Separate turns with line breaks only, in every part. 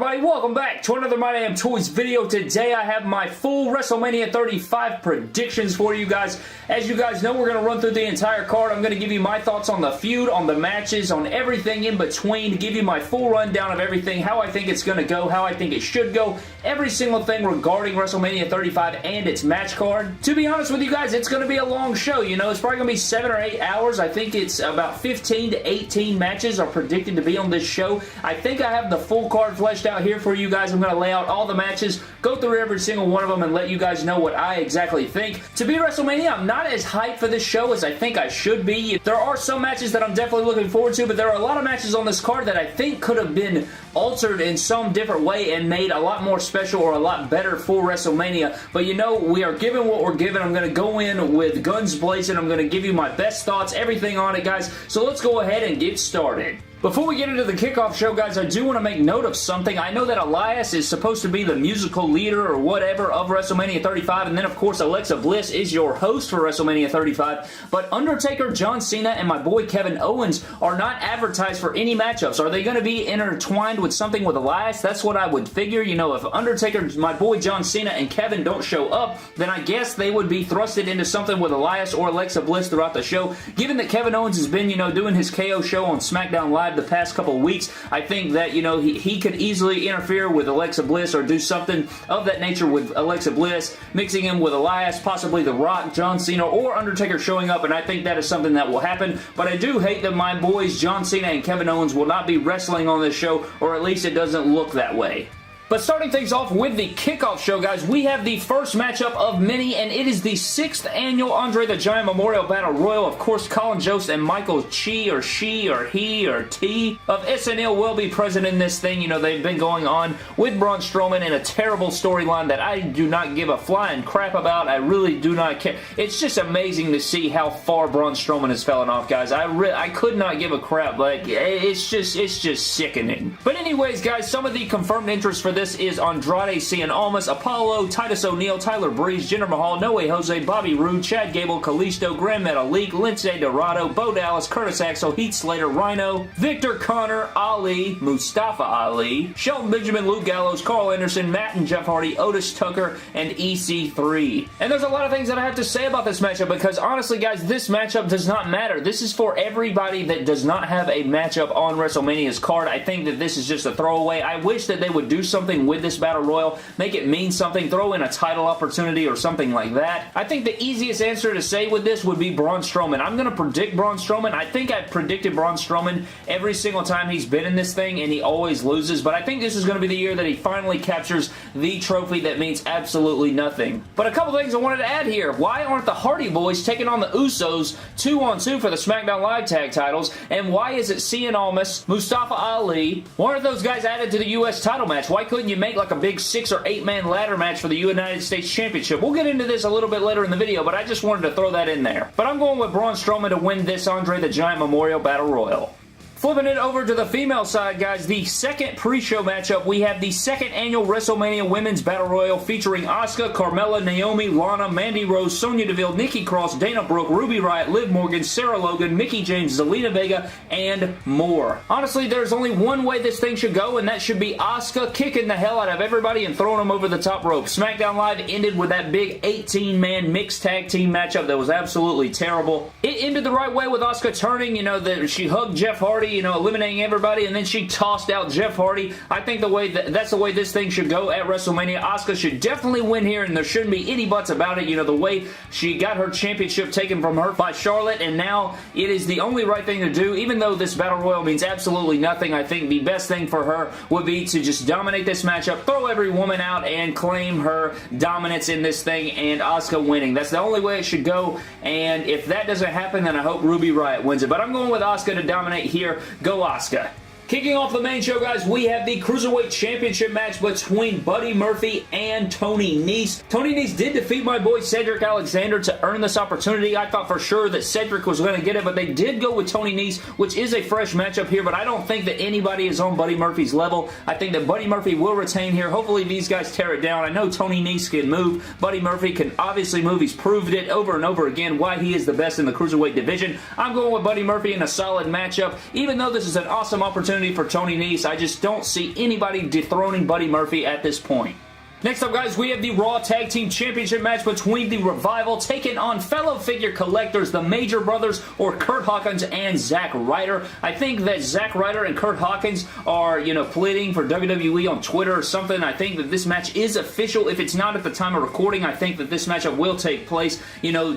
everybody? Welcome back to another My Damn Toys video. Today I have my full WrestleMania 35 predictions for you guys. As you guys know, we're going to run through the entire card. I'm going to give you my thoughts on the feud, on the matches, on everything in between, to give you my full rundown of everything, how I think it's going to go, how I think it should go, every single thing regarding WrestleMania 35 and its match card. To be honest with you guys, it's going to be a long show. You know, it's probably going to be 7 or 8 hours. I think it's about 15 to 18 matches are predicted to be on this show. I think I have the full card fleshed out here for you guys. I'm going to lay out all the matches, go through every single one of them, and let you guys know what I exactly think. To be WrestleMania, I'm not as hyped for this show as I think I should be. There are some matches that I'm definitely looking forward to, but there are a lot of matches on this card that I think could have been altered in some different way and made a lot more special or a lot better for WrestleMania. But you know, we are given what we're given. I'm going to go in with guns blazing. I'm going to give you my best thoughts, everything on it, guys. So let's go ahead and get started. Before we get into the kickoff show, guys, I do want to make note of something. I know that Elias is supposed to be the musical leader or whatever of WrestleMania 35, and then, of course, Alexa Bliss is your host for WrestleMania 35, but Undertaker, John Cena, and my boy Kevin Owens are not advertised for any matchups. Are they going to be intertwined with something with Elias? That's what I would figure. You know, if Undertaker, my boy John Cena, and Kevin don't show up, then I guess they would be thrusted into something with Elias or Alexa Bliss throughout the show. Given that Kevin Owens has been, you know, doing his KO show on SmackDown Live the past couple of weeks, I think that, you know, he could easily interfere with Alexa Bliss or do something of that nature with Alexa Bliss, mixing him with Elias, possibly The Rock, John Cena, or Undertaker showing up, and I think that is something that will happen. But I do hate that my boys John Cena and Kevin Owens will not be wrestling on this show, or at least it doesn't look that way. But starting things off with the kickoff show, guys, we have the first matchup of many, and it is the 6th annual Andre the Giant Memorial Battle Royal. Of course, Colin Jost and Michael Chi, or she, or he, or T of SNL will be present in this thing. You know, they've been going on with Braun Strowman in a terrible storyline that I do not give a flying crap about. I really do not care. It's just amazing to see how far Braun Strowman has fallen off, guys. I could not give a crap. Like, it's just sickening. But anyways, guys, some of the confirmed interests for this is Andrade Cien Almas, Apollo, Titus O'Neil, Tyler Breeze, Jinder Mahal, No Way Jose, Bobby Roode, Chad Gable, Kalisto, Grand Metalik, Lince Dorado, Bo Dallas, Curtis Axel, Heath Slater, Rhino, Victor Connor, Ali, Mustafa Ali, Shelton Benjamin, Luke Gallows, Carl Anderson, Matt and Jeff Hardy, Otis Tucker, and EC3. And there's a lot of things that I have to say about this matchup because honestly, guys, this matchup does not matter. This is for everybody that does not have a matchup on WrestleMania's card. I think that this is just a throwaway. I wish that they would do something with this Battle Royal, make it mean something, throw in a title opportunity or something like that. I think the easiest answer to say with this would be Braun Strowman. I'm going to predict Braun Strowman. I think I've predicted Braun Strowman every single time he's been in this thing, and he always loses, but I think this is going to be the year that he finally captures the trophy that means absolutely nothing. But a couple things I wanted to add here. Why aren't the Hardy Boys taking on the Usos 2-on-2 for the SmackDown Live tag titles, and why is it Cien Almas, Mustafa Ali? Why aren't those guys added to the U.S. title match? Why couldn't you make like a big 6 or 8 man ladder match for the United States Championship? We'll get into this a little bit later in the video, but I just wanted to throw that in there. But I'm going with Braun Strowman to win this Andre the Giant Memorial Battle Royal. Flipping it over to the female side, guys, the second pre-show matchup, we have the 2nd annual WrestleMania Women's Battle Royal featuring Asuka, Carmella, Naomi, Lana, Mandy Rose, Sonya Deville, Nikki Cross, Dana Brooke, Ruby Riott, Liv Morgan, Sarah Logan, Mickie James, Zelina Vega, and more. Honestly, there's only one way this thing should go, and that should be Asuka kicking the hell out of everybody and throwing them over the top rope. SmackDown Live ended with that big 18-man mixed tag team matchup that was absolutely terrible. It ended the right way with Asuka turning, you know, she hugged Jeff Hardy, you know, eliminating everybody, and then she tossed out Jeff Hardy. I think that's the way this thing should go at WrestleMania. Asuka should definitely win here, and there shouldn't be any buts about it. You know, the way she got her championship taken from her by Charlotte, and now it is the only right thing to do. Even though this Battle Royal means absolutely nothing, I think the best thing for her would be to just dominate this matchup, throw every woman out, and claim her dominance in this thing, and Asuka winning. That's the only way it should go, and if that doesn't happen, then I hope Ruby Riott wins it. But I'm going with Asuka to dominate here. Go Asuka. Kicking off the main show, guys, we have the Cruiserweight Championship match between Buddy Murphy and Tony Nese. Tony Nese did defeat my boy Cedric Alexander to earn this opportunity. I thought for sure that Cedric was going to get it, but they did go with Tony Nese, which is a fresh matchup here, but I don't think that anybody is on Buddy Murphy's level. I think that Buddy Murphy will retain here. Hopefully these guys tear it down. I know Tony Nese can move. Buddy Murphy can obviously move. He's proved it over and over again why he is the best in the Cruiserweight division. I'm going with Buddy Murphy in a solid matchup, even though this is an awesome opportunity opportunity for Tony Nese. I just don't see anybody dethroning Buddy Murphy at this point. Next up, guys, we have the Raw Tag Team Championship match between the Revival taking on fellow figure collectors, the Major Brothers, or Kurt Hawkins and Zack Ryder. I think that Zack Ryder and Kurt Hawkins are, pleading for WWE on Twitter or something. I think that this match is official. If it's not at the time of recording, I think that this matchup will take place.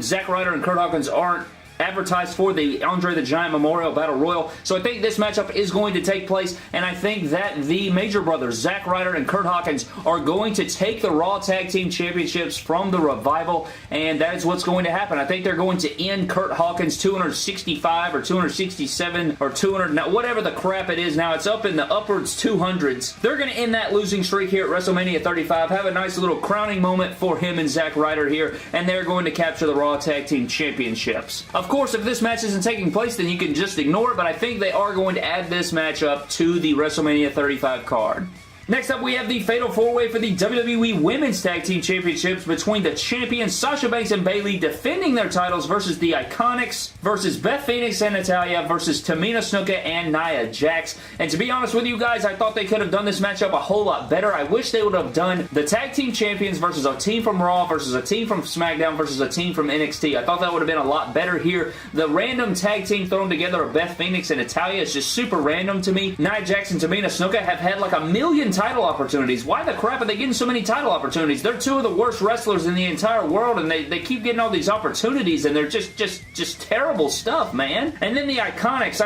Zack Ryder and Kurt Hawkins aren't advertised for the Andre the Giant Memorial Battle Royal. So I think this matchup is going to take place, and I think that the Major Brothers, Zack Ryder and Kurt Hawkins, are going to take the Raw Tag Team Championships from the Revival, and that is what's going to happen. I think they're going to end Kurt Hawkins 265 or 267 or 200, now whatever the crap it is now. It's up in the upwards 200s. They're going to end that losing streak here at WrestleMania 35, have a nice little crowning moment for him and Zack Ryder here, and they're going to capture the Raw Tag Team Championships. Of course, if this match isn't taking place, then you can just ignore it, but I think they are going to add this match up to the WrestleMania 35 card. Next up, we have the Fatal 4-Way for the WWE Women's Tag Team Championships between the champions Sasha Banks and Bayley defending their titles versus the Iconics versus Beth Phoenix and Natalya versus Tamina Snuka and Nia Jax. And to be honest with you guys, I thought they could have done this matchup a whole lot better. I wish they would have done the Tag Team Champions versus a team from Raw versus a team from SmackDown versus a team from NXT. I thought that would have been a lot better here. The random tag team thrown together of Beth Phoenix and Natalya is just super random to me. Nia Jax and Tamina Snuka have had like a million title opportunities. Why the crap are they getting so many title opportunities? They're two of the worst wrestlers in the entire world, and they keep getting all these opportunities, and they're just terrible stuff, man. And then the Iconics,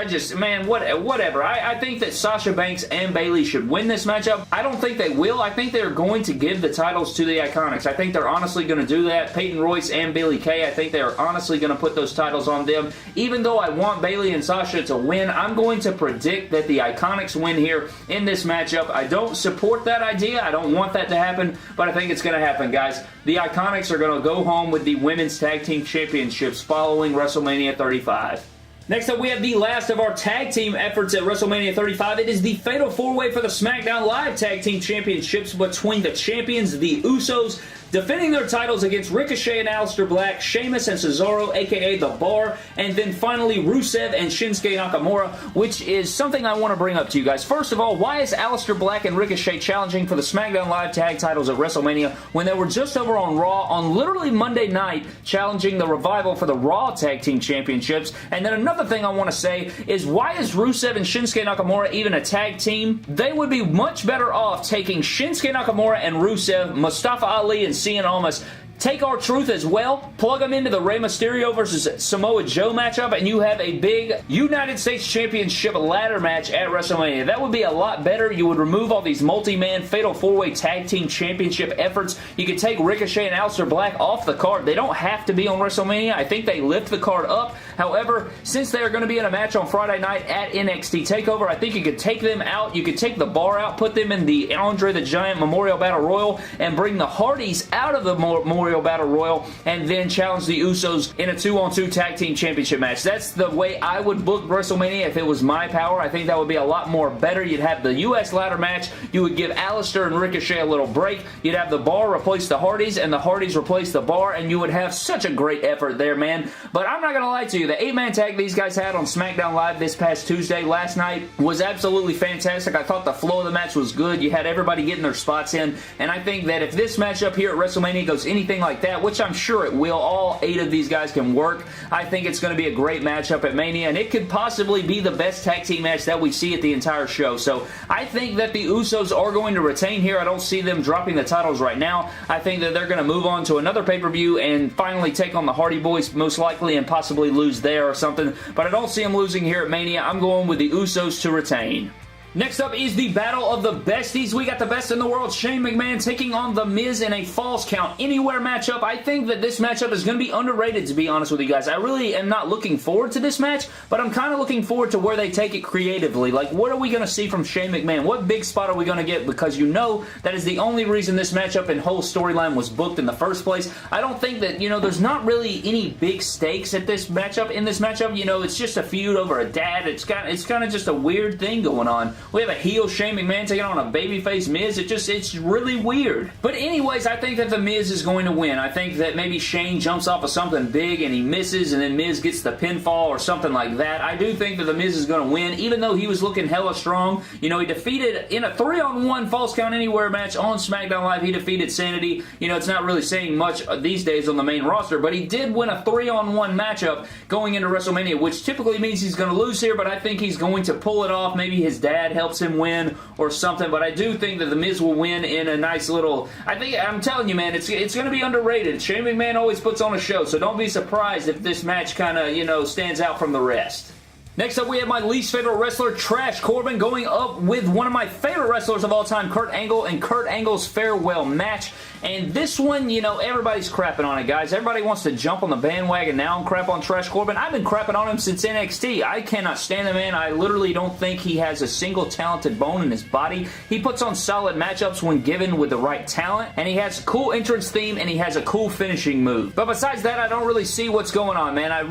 whatever. I think that Sasha Banks and Bayley should win this matchup. I don't think they will. I think they're going to give the titles to the Iconics. I think they're honestly going to do that. Peyton Royce and Billie Kay, I think they are honestly going to put those titles on them. Even though I want Bayley and Sasha to win, I'm going to predict that the Iconics win here in this matchup. I don't support that idea. I don't want that to happen, but I think it's going to happen, guys. The Iconics are going to go home with the Women's Tag Team Championships following WrestleMania 35. Next up, we have the last of our tag team efforts at WrestleMania 35. It is the Fatal 4-Way for the SmackDown Live Tag Team Championships between the champions, the Usos, defending their titles against Ricochet and Aleister Black, Sheamus and Cesaro, aka The Bar, and then finally Rusev and Shinsuke Nakamura, which is something I want to bring up to you guys. First of all, why is Aleister Black and Ricochet challenging for the SmackDown Live Tag titles at WrestleMania when they were just over on Raw on literally Monday night challenging the Revival for the Raw Tag Team Championships? And then another thing I want to say is, why is Rusev and Shinsuke Nakamura even a tag team? They would be much better off taking Shinsuke Nakamura and Rusev, Mustafa Ali and Cien Almas, take R-Truth as well, plug them into the Rey Mysterio versus Samoa Joe matchup, and you have a big United States Championship ladder match at WrestleMania. That would be a lot better. You would remove all these multi-man Fatal 4-Way Tag Team Championship efforts. You could take Ricochet and Aleister Black off the card. They don't have to be on WrestleMania. I think they lift the card up. However, since they are going to be in a match on Friday night at NXT TakeOver, I think you could take them out. You could take the Bar out, put them in the Andre the Giant Memorial Battle Royal, and bring the Hardys out of the Memorial Battle Royal, and then challenge the Usos in a 2-on-2 Tag Team Championship match. That's the way I would book WrestleMania if it was my power. I think that would be a lot more better. You'd have the U.S. ladder match. You would give Aleister and Ricochet a little break. You'd have the Bar replace the Hardys, and the Hardys replace the Bar, and you would have such a great effort there, man. But I'm not going to lie to you. The 8-man tag these guys had on SmackDown Live this past Tuesday, last night, was absolutely fantastic. I thought the flow of the match was good. You had everybody getting their spots in, and I think that if this matchup here at WrestleMania goes anything like that, which I'm sure it will, all 8 of these guys can work, I think it's going to be a great matchup at Mania, and it could possibly be the best tag team match that we see at the entire show. So I think that the Usos are going to retain here. I don't see them dropping the titles right now. I think that they're going to move on to another pay-per-view and finally take on the Hardy Boys, most likely, and possibly lose there or something, but I don't see them losing here at Mania. I'm going with the Usos to retain. Next up is the Battle of the Besties. We got the best in the world, Shane McMahon, taking on The Miz in a Falls Count Anywhere matchup. I think that this matchup is going to be underrated, to be honest with you guys. I really am not looking forward to this match, but I'm kind of looking forward to where they take it creatively. Like, what are we going to see from Shane McMahon? What big spot are we going to get? Because you know that is the only reason this matchup and whole storyline was booked in the first place. I don't think that, there's not really any big stakes at this matchup. In this matchup, it's just a feud over a dad. It's kind of just a weird thing going on. We have a heel Shane McMahon taking on a babyface Miz. It's really weird. But anyways, I think that The Miz is going to win. I think that maybe Shane jumps off of something big and he misses, and then Miz gets the pinfall or something like that. I do think that The Miz is going to win, even though he was looking hella strong. You know, he defeated, in a 3-on-1 Falls Count Anywhere match on SmackDown Live, he defeated Sanity. You know, it's not really saying much these days on the main roster, but he did win a 3-on-1 matchup going into WrestleMania, which typically means he's going to lose here, but I think he's going to pull it off. Maybe his dad helps him win or something, but I do think that The Miz will win in a nice little... I'm telling you, man, it's going to be underrated. Shane McMahon always puts on a show, so don't be surprised if this match kind of, you know, stands out from the rest. Next up, we have my least favorite wrestler, Trash Corbin, going up with one of my favorite wrestlers of all time, Kurt Angle, and Kurt Angle's farewell match. And this one, you know, everybody's crapping on it, guys. Everybody wants to jump on the bandwagon now and crap on Trash Corbin. I've been crapping on him since NXT. I cannot stand the man. I literally don't think he has a single talented bone in his body. He puts on solid matchups when given with the right talent, and he has a cool entrance theme, and he has a cool finishing move. But besides that, I don't really see what's going on, man. I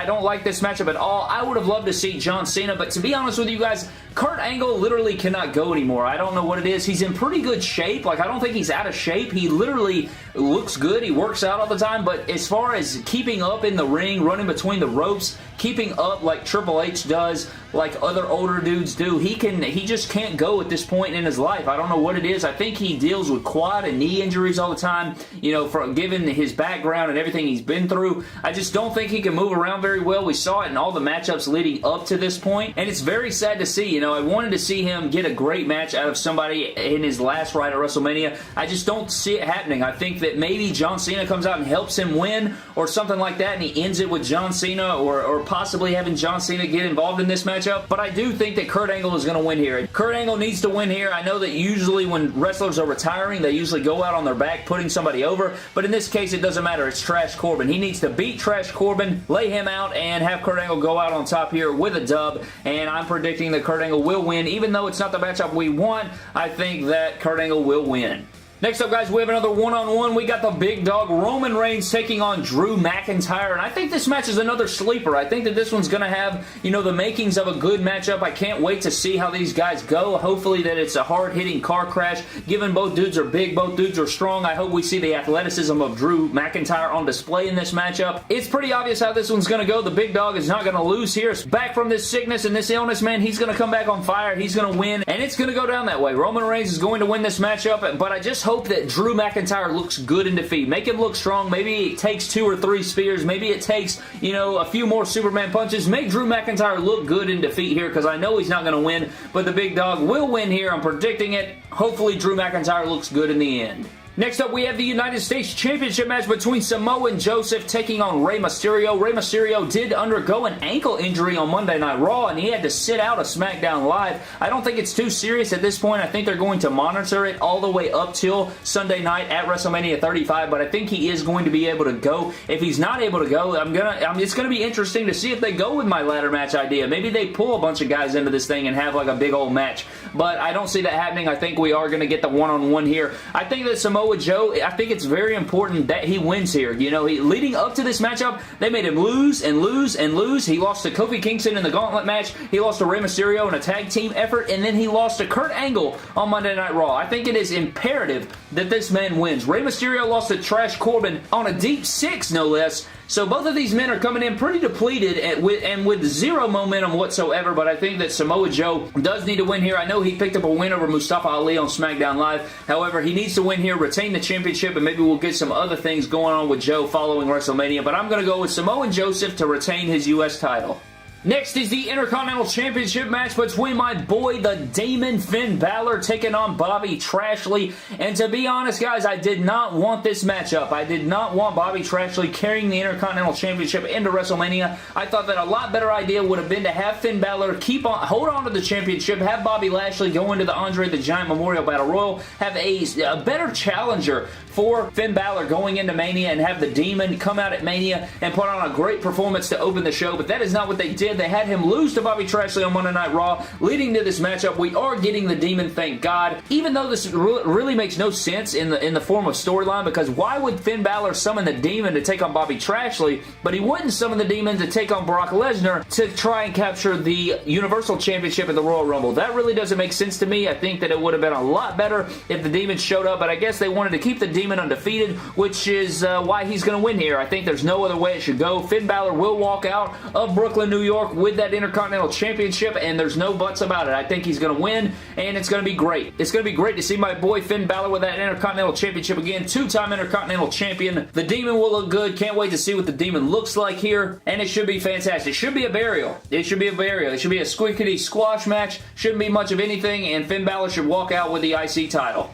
don't like this matchup at all. I would have loved to see John Cena, but to be honest with you guys, Kurt Angle literally cannot go anymore. I don't know what it is. He's in pretty good shape. Like, I don't think he's out of shape. He literally looks good. He works out all the time, but as far as keeping up in the ring, running between the ropes, keeping up like Triple H does, like other older dudes do, he just can't go at this point in his life. I don't know what it is. I think he deals with quad and knee injuries all the time, you know, given his background and everything he's been through. I just don't think he can move around very well. We saw it in all the matchups leading up to this point, and it's very sad to see. You know, I wanted to see him get a great match out of somebody in his last ride at WrestleMania. I just don't see it happening. I think that maybe John Cena comes out and helps him win or something like that, and he ends it with John Cena or possibly having John Cena get involved in this matchup. But I do think that Kurt Angle is going to win here. Kurt Angle needs to win here. I know that usually when wrestlers are retiring, they usually go out on their back putting somebody over, but in this case, it doesn't matter. It's Trash Corbin. He needs to beat Trash Corbin, lay him out, and have Kurt Angle go out on top here with a dub, and I'm predicting that Kurt Angle will win. Even though it's not the matchup we want, I think that Kurt Angle will win. Next up, guys, we have another one-on-one. We got the big dog Roman Reigns taking on Drew McIntyre, and I think this match is another sleeper. I think that this one's going to have, you know, the makings of a good matchup. I can't wait to see how these guys go. Hopefully that it's a hard-hitting car crash. Given both dudes are big, both dudes are strong, I hope we see the athleticism of Drew McIntyre on display in this matchup. It's pretty obvious how this one's going to go. The big dog is not going to lose here. Back from this sickness and this illness, man, he's going to come back on fire. He's going to win, and it's going to go down that way. Roman Reigns is going to win this matchup, but I just hope that Drew McIntyre looks good in defeat. Make him look strong. Maybe it takes 2 or 3 spears. Maybe it takes, you know, a few more Superman punches. Make Drew McIntyre look good in defeat here, because I know he's not going to win, but the big dog will win here. I'm predicting it. Hopefully Drew McIntyre looks good in the end. Next up, we have the United States Championship match between Samoa Joseph taking on Rey Mysterio. Rey Mysterio did undergo an ankle injury on Monday Night Raw, and he had to sit out of SmackDown Live. I don't think it's too serious at this point. I think they're going to monitor it all the way up till Sunday night at WrestleMania 35, but I think he is going to be able to go. If he's not able to go, it's going to be interesting to see if they go with my ladder match idea. Maybe they pull a bunch of guys into this thing and have like a big old match, but I don't see that happening. I think we are going to get the one-on-one here. I think that Samoa Joe, I think it's very important that he wins here. You know, leading up to this matchup, they made him lose and lose and lose. He lost to Kofi Kingston in the Gauntlet match. He lost to Rey Mysterio in a tag team effort, and then he lost to Kurt Angle on Monday Night Raw. I think it is imperative that this man wins. Rey Mysterio lost to Trash Corbin on a deep 6, no less. So both of these men are coming in pretty depleted and with zero momentum whatsoever, but I think that Samoa Joe does need to win here. I know he picked up a win over Mustafa Ali on SmackDown Live. However, he needs to win here, retain the championship, and maybe we'll get some other things going on with Joe following WrestleMania, but I'm going to go with Samoa Joseph to retain his U.S. title. Next is the Intercontinental Championship match between my boy, the Demon Finn Balor, taking on Bobby Trashley. And to be honest, guys, I did not want this matchup. I did not want Bobby Trashley carrying the Intercontinental Championship into WrestleMania. I thought that a lot better idea would have been to have Finn Balor hold on to the championship, have Bobby Lashley go into the Andre the Giant Memorial Battle Royal, have a better challenger for Finn Balor going into Mania, and have the Demon come out at Mania and put on a great performance to open the show. But that is not what they did. did. They had him lose to Bobby Trashley on Monday Night Raw. Leading to this matchup, we are getting the Demon, thank God. Even though this really makes no sense in the form of storyline, because why would Finn Balor summon the Demon to take on Bobby Trashley, but he wouldn't summon the Demon to take on Brock Lesnar to try and capture the Universal Championship in the Royal Rumble? That really doesn't make sense to me. I think that it would have been a lot better if the Demon showed up, but I guess they wanted to keep the Demon undefeated, which is why he's going to win here. I think there's no other way it should go. Finn Balor will walk out of Brooklyn, New York with that Intercontinental Championship, and there's no buts about it. I think he's going to win, and it's going to be great. It's going to be great to see my boy Finn Balor with that Intercontinental Championship again. Two-time Intercontinental Champion. The Demon will look good. Can't wait to see what the Demon looks like here, and it should be fantastic. It should be a burial. It should be a burial. It should be a squickety squash match. Shouldn't be much of anything, and Finn Balor should walk out with the IC title.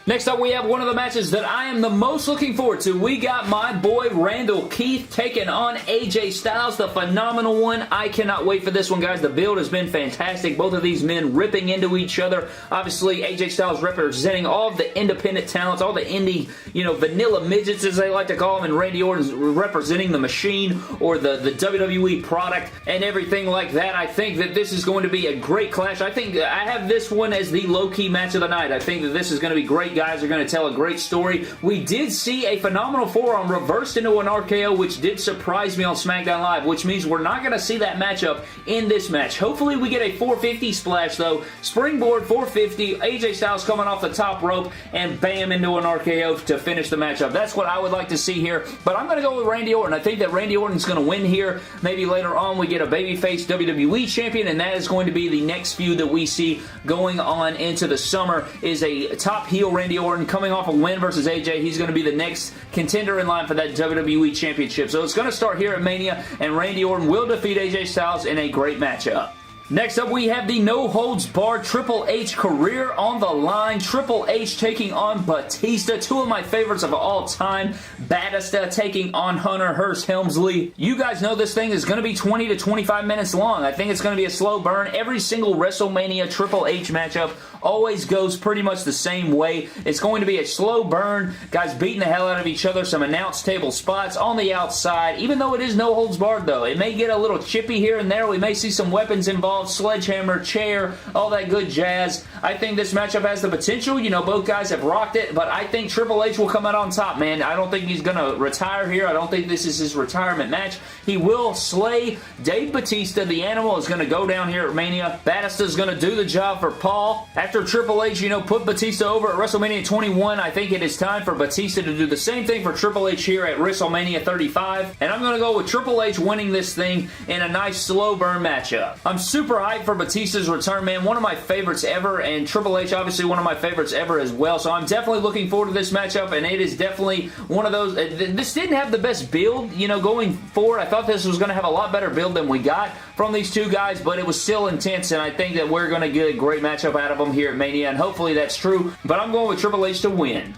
Next up, we have one of the matches that I am the most looking forward to. We got my boy Randall Keith taking on AJ Styles, the phenomenal one. I cannot wait for this one, guys. The build has been fantastic. Both of these men ripping into each other. Obviously, AJ Styles representing all of the independent talents, all the indie, vanilla midgets, as they like to call them, and Randy Orton's representing the machine or the WWE product and everything like that. I think that this is going to be a great clash. I think I have this one as the low-key match of the night. I think that this is going to be great. Guys are going to tell a great story. We did see a phenomenal forearm reversed into an RKO, which did surprise me on SmackDown Live, which means we're not going to see that matchup in this match. Hopefully we get a 450 splash, though. Springboard 450, AJ Styles coming off the top rope, and bam, into an RKO to finish the matchup. That's what I would like to see here, but I'm going to go with Randy Orton. I think that Randy Orton's going to win here. Maybe later on we get a babyface WWE champion, and that is going to be the next feud that we see going on into the summer, is a top heel Randy Orton coming off a win versus AJ. He's going to be the next contender in line for that WWE Championship. So it's going to start here at Mania, and Randy Orton will defeat AJ Styles in a great matchup. Next up, we have the no-holds-barred Triple H career on the line. Triple H taking on Batista, two of my favorites of all time. Batista taking on Hunter Hearst Helmsley. You guys know this thing is going to be 20 to 25 minutes long. I think it's going to be a slow burn. Every single WrestleMania Triple H matchup always goes pretty much the same way. It's going to be a slow burn. Guys beating the hell out of each other. Some announce table spots on the outside. Even though it is no-holds-barred, though, it may get a little chippy here and there. We may see some weapons involved. Sledgehammer, chair, all that good jazz. I think this matchup has the potential. Both guys have rocked it, but I think Triple H will come out on top, man. I don't think he's going to retire here. I don't think this is his retirement match. He will slay Dave Batista. The Animal is going to go down here at Mania. Batista's going to do the job for Paul. After Triple H, put Batista over at WrestleMania 21, I think it is time for Batista to do the same thing for Triple H here at WrestleMania 35. And I'm going to go with Triple H winning this thing in a nice slow burn matchup. I'm super hyped for Batista's return, man. One of my favorites ever, and Triple H obviously one of my favorites ever as well. So I'm definitely looking forward to this matchup, and it is definitely one of those. This didn't have the best build, going forward. I thought this was going to have a lot better build than we got from these two guys, but it was still intense, and I think that we're going to get a great matchup out of them here at Mania, and hopefully that's true. But I'm going with Triple H to win.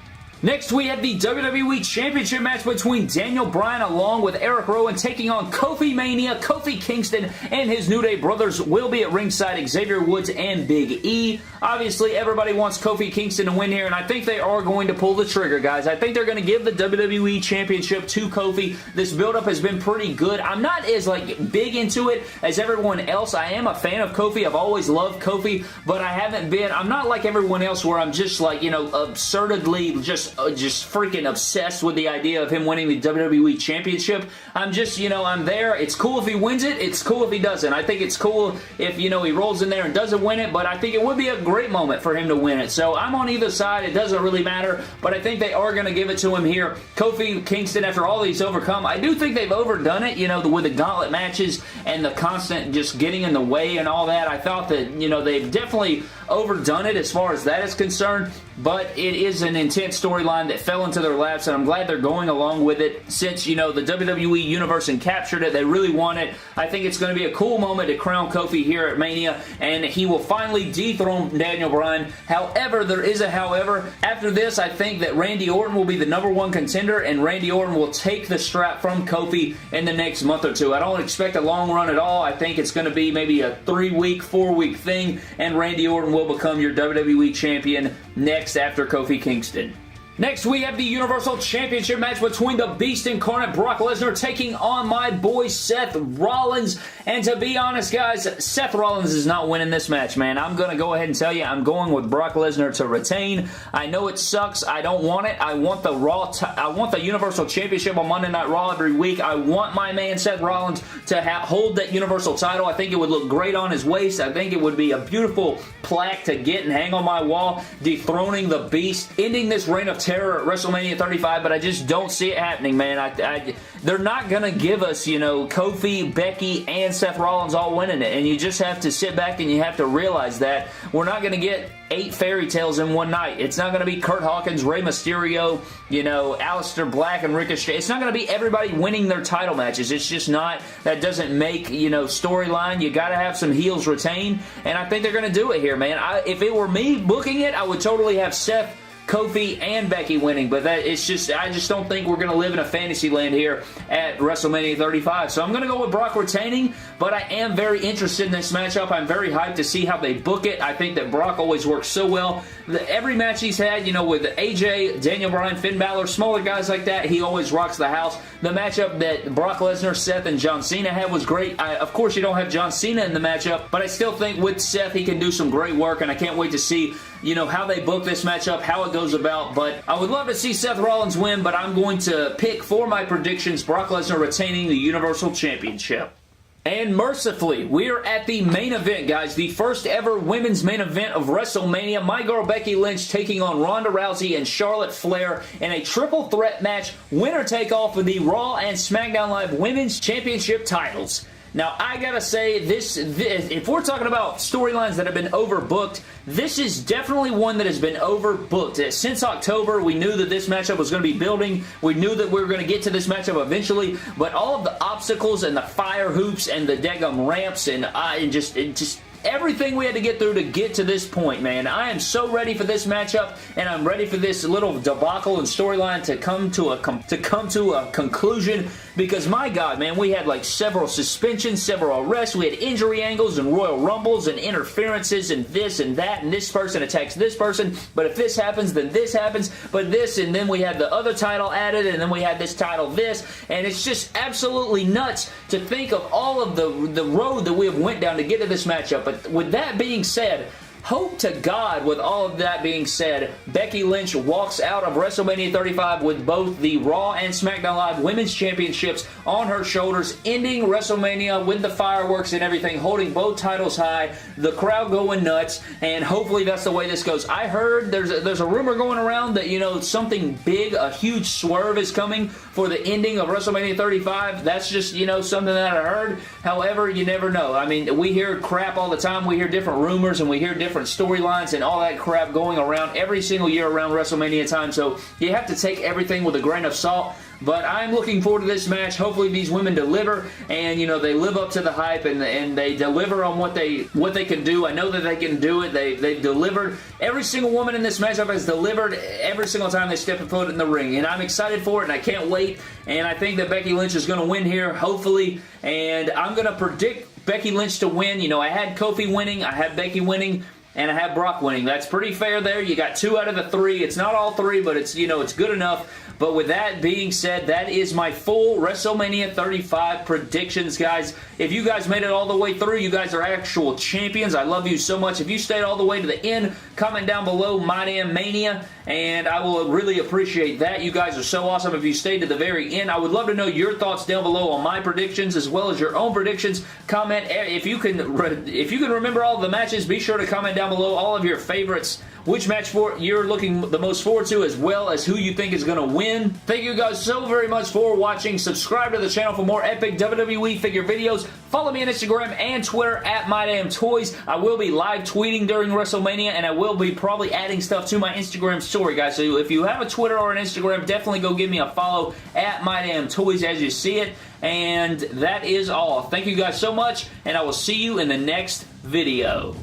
Next, we have the WWE Championship match between Daniel Bryan along with Eric Rowan taking on Kofi Mania. Kofi Kingston and his New Day brothers will be at ringside. Xavier Woods and Big E. Obviously, everybody wants Kofi Kingston to win here, and I think they are going to pull the trigger, guys. I think they're going to give the WWE Championship to Kofi. This build-up has been pretty good. I'm not as, big into it as everyone else. I am a fan of Kofi. I've always loved Kofi, but I'm not like everyone else where I'm just, absurdly just freaking obsessed with the idea of him winning the WWE Championship. I'm just, I'm there. It's cool if he wins it. It's cool if he doesn't. I think it's cool if, he rolls in there and doesn't win it, but I think it would be a great moment for him to win it. So I'm on either side. It doesn't really matter, but I think they are going to give it to him here. Kofi Kingston, after all these overcome, I do think they've overdone it, with the gauntlet matches and the constant just getting in the way and all that. I thought that, they've definitely overdone it as far as that is concerned, but it is an intense storyline that fell into their laps, and I'm glad they're going along with it since, the WWE Universe and captured it. They really want it. I think it's going to be a cool moment to crown Kofi here at Mania, and he will finally dethrone Daniel Bryan. However, there is a however. After this, I think that Randy Orton will be the #1 contender, and Randy Orton will take the strap from Kofi in the next month or two. I don't expect a long run at all. I think it's going to be maybe a 3-week, 4-week thing, and Randy Orton will become your WWE Champion next after Kofi Kingston. Next, we have the Universal Championship match between the Beast Incarnate Brock Lesnar taking on my boy Seth Rollins. And to be honest, guys, Seth Rollins is not winning this match, man. I'm going to go ahead and tell you, I'm going with Brock Lesnar to retain. I know it sucks. I don't want it. I want the I want the Universal Championship on Monday Night Raw every week. I want my man Seth Rollins to hold that Universal title. I think it would look great on his waist. I think it would be a beautiful plaque to get and hang on my wall, dethroning the Beast, ending this reign of terror at WrestleMania 35, but I just don't see it happening, man. They're not going to give us, you know, Kofi, Becky, and Seth Rollins all winning it, and you just have to sit back and you have to realize that we're not going to get 8 fairy tales in one night. It's not going to be Kurt Hawkins, Rey Mysterio, you know, Aleister Black and Ricochet. It's not going to be everybody winning their title matches. It's just not. That doesn't make, you know, storyline. You got to have some heels retain, and I think they're going to do it here, man. If it were me booking it, I would totally have Seth, Kofi, and Becky winning, but I just don't think we're going to live in a fantasy land here at WrestleMania 35. So I'm going to go with Brock retaining, but I am very interested in this matchup. I'm very hyped to see how they book it. I think that Brock always works so well. Every match he's had, you know, with AJ, Daniel Bryan, Finn Balor, smaller guys like that, he always rocks the house. The matchup that Brock Lesnar, Seth, and John Cena had was great. Of course, you don't have John Cena in the matchup, but I still think with Seth, he can do some great work, and I can't wait to see, you know, how they book this matchup, how it goes about. But I would love to see Seth Rollins win, but I'm going to pick for my predictions Brock Lesnar retaining the Universal Championship. And mercifully, we're at the main event, guys. The first ever women's main event of WrestleMania. My girl Becky Lynch taking on Ronda Rousey and Charlotte Flair in a triple threat match. Winner take all for the Raw and SmackDown Live Women's Championship titles. Now, I gotta say, this if we're talking about storylines that have been overbooked, this is definitely one that has been overbooked. Since October, we knew that this matchup was going to be building. We knew that we were going to get to this matchup eventually, but all of the obstacles and the fire hoops and the daggum ramps and just everything we had to get through to get to this point, man. I am so ready for this matchup, and I'm ready for this little debacle and storyline to come to a conclusion, because my God, man, we had like several suspensions, several arrests, we had injury angles and Royal Rumbles and interferences and this and that, and this person attacks this person, but if this happens, then this happens, but this, and then we had the other title added, and then we had this title this, and it's just absolutely nuts to think of all of the road that we have went down to get to this matchup. But with that being said, hope to God, with all of that being said, Becky Lynch walks out of WrestleMania 35 with both the Raw and SmackDown Live Women's Championships on her shoulders, ending WrestleMania with the fireworks and everything, holding both titles high, the crowd going nuts, and hopefully that's the way this goes. I heard there's a rumor going around that, you know, something big, a huge swerve is coming for the ending of WrestleMania 35. That's just, you know, something that I heard. However, you never know. I mean, we hear crap all the time. We hear different rumors and we hear different storylines and all that crap going around every single year around WrestleMania time, so you have to take everything with a grain of salt. But I'm looking forward to this match. Hopefully these women deliver, and you know, they live up to the hype, and they deliver on what they can do. I know that they can do it. They've delivered. Every single woman in this matchup has delivered every single time they step foot in the ring, and I'm excited for it, and I can't wait. And I think that Becky Lynch is going to win here, hopefully, and I'm going to predict Becky Lynch to win. You know, I had Kofi winning, I had Becky winning, and I have Brock winning. That's pretty fair there. You got 2 out of the 3. It's not all 3, but it's, you know, it's good enough. But with that being said, that is my full WrestleMania 35 predictions, guys. If you guys made it all the way through, you guys are actual champions. I love you so much. If you stayed all the way to the end, comment down below My Damn Mania, and I will really appreciate that. You guys are so awesome if you stayed to the very end. I would love to know your thoughts down below on my predictions as well as your own predictions. Comment if you can remember all of the matches. Be sure to comment down below all of your favorites, which match you're looking the most forward to, as well as who you think is going to win. Thank you guys so very much for watching. Subscribe to the channel for more epic WWE figure videos. Follow me on Instagram and Twitter at MyDamnToys. I will be live tweeting during WrestleMania, and I will be probably adding stuff to my Instagram story, guys. So if you have a Twitter or an Instagram, definitely go give me a follow at MyDamnToys as you see it. And that is all. Thank you guys so much, and I will see you in the next video.